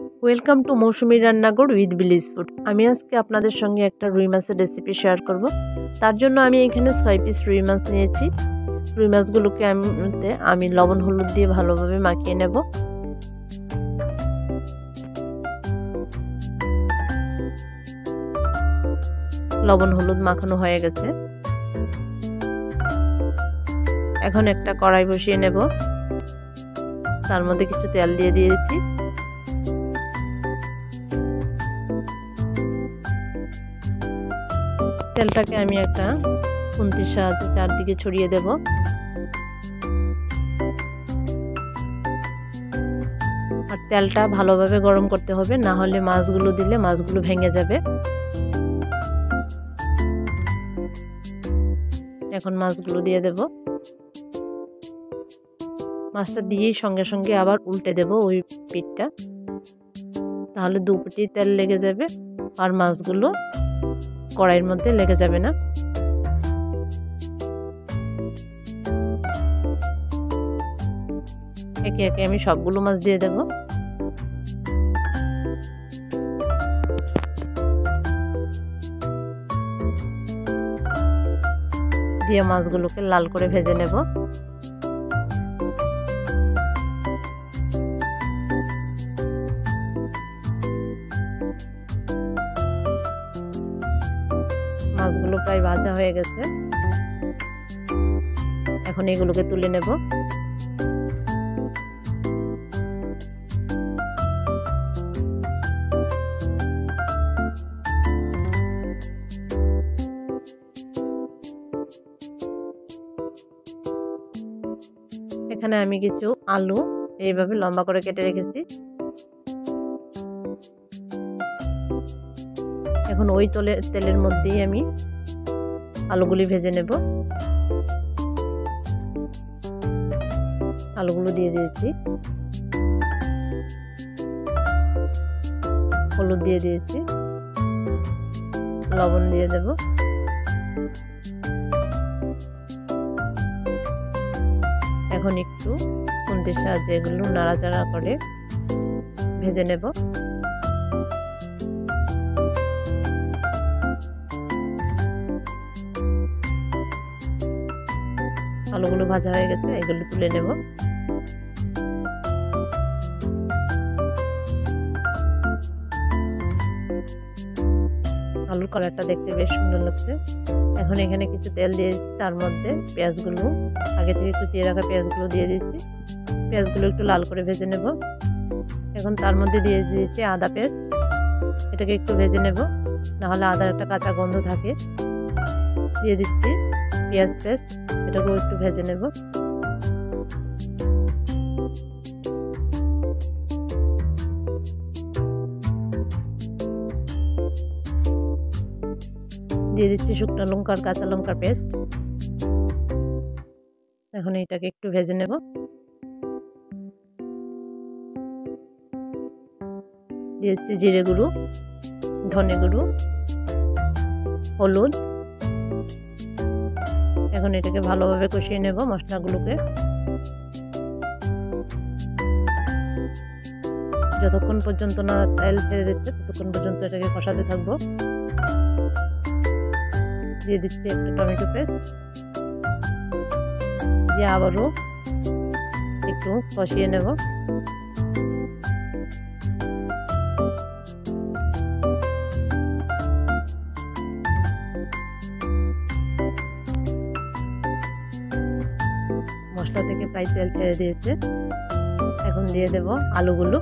Welcome to মৌসুমী রান্নাঘর with village food. আমি আজকে আপনাদের সঙ্গে একটা রুই মাছের রেসিপি শেয়ার করব। তার জন্য আমি এখানে 6 পিস রুই মাছ নিয়েছি। রুই মাছগুলোকে আমি লবণ হলুদ দিয়ে ভালোভাবে মাখিয়ে নেব। লবণ হলুদ মাখানো হয়ে গেছে। এখন একটা কড়াই বসিয়ে নেব, তার মধ্যে কিছু তেল দিয়ে দিয়েছি। তেলটাকে আমি একটা খুন্তির সাহায্যে চারদিকে ছড়িয়ে দেব। আর তেলটা ভালোভাবে গরম করতে হবে, না হলে মাছগুলো দিলে মাছগুলো ভেঙে যাবে। এখন মাছগুলো দিয়ে দেব। মাছটা দিয়েই সঙ্গে সঙ্গে আবার উল্টে দেব ওই পিঠটা, তাহলে দু পিঠেই তেল লেগে যাবে আর মাছগুলো কড়াইয়ের মধ্যে লেগে যাবে না। একে একে আমি সবগুলো মাছ দিয়ে দেব। দিয়ে মাছগুলোকে লাল করে ভেজে নেব। মাছগুলো প্রায় ভাজা হয়ে গেছে, এখন এগুলোকে তুলে নেব। এখানে আমি কিছু আলু এইভাবে লম্বা করে কেটে রেখেছি। এখন ওই তেলের মধ্যেই আমি আলুগুলি ভেজে নেব। আলুগুলো দিয়ে দিয়েছি, হলুদ দিয়ে দিয়েছি, লবণ দিয়ে দেব। এখন একটু খুন্তির সাহায্যে এগুলো নাড়াচাড়া করে ভেজে নেব। আলুগুলো ভাজা হয়ে গেছে, এগুলো তুলে নেব। আলুর কালারটা দেখতে বেশ সুন্দর লাগছে। এখন এখানে কিছু তেল দিয়েছি, তার মধ্যে পেঁয়াজগুলো আগে থেকে কুচিয়ে রাখা পেঁয়াজগুলো দিয়ে দিচ্ছি। পেঁয়াজগুলো একটু লাল করে ভেজে নেব। এখন তার মধ্যে দিয়ে দিয়েছি আদা পেস্ট, এটাকে একটু ভেজে নেব, নাহলে আদার একটা কাঁচা গন্ধ থাকে। দিয়ে দিচ্ছি পেঁয়াজ পেস্ট, এটাকেও একটু ভেজে নেব। দিয়ে দিচ্ছি শুকনো লঙ্কা আর কাঁচা লঙ্কার পেস্ট। এখন এটাকে একটু ভেজে নেব। দিয়েছি জিরে গুঁড়ো, ধনে গুঁড়ো, হলুদ। এখন এটাকে ভালোভাবে কষিয়ে নেব মশলাগুলোকে। যতক্ষণ পর্যন্ত না তেল ছেড়ে দিচ্ছে ততক্ষণ পর্যন্ত এটাকে কষাতে থাকবো। দিয়ে দিচ্ছি একটা টমেটো পেস্ট, দিয়ে আবারও একটু কষিয়ে নেব। মশলা থেকে প্রায় তেল ছেড়ে দিয়েছে, এখন দিয়ে দেব আলুগুলো।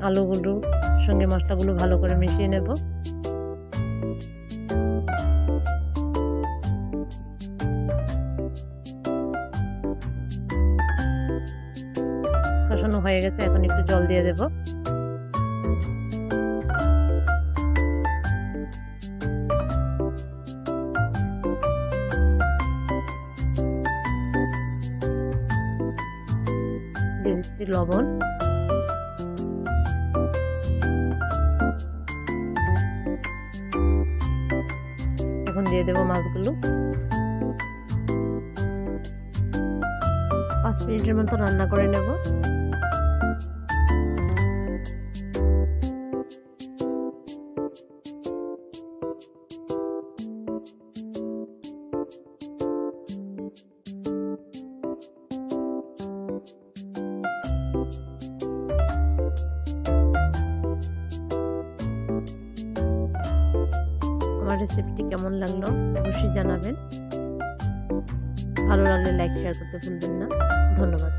আলুগুলোর সঙ্গে মশলাগুলো ভালো করে মিশিয়ে নেব। কষানো হয়ে গেছে, এখন একটু জল দিয়ে দেব। দিয়ে দিচ্ছি লবণ, দিয়ে দেবো মাছগুলো। 5 মিনিটের মতো রান্না করে নেব। আমার রেসিপিটি কেমন লাগলো অবশ্যই জানাবেন। ভালো লাগলে লাইক শেয়ার করতে ভুলবেন না। ধন্যবাদ।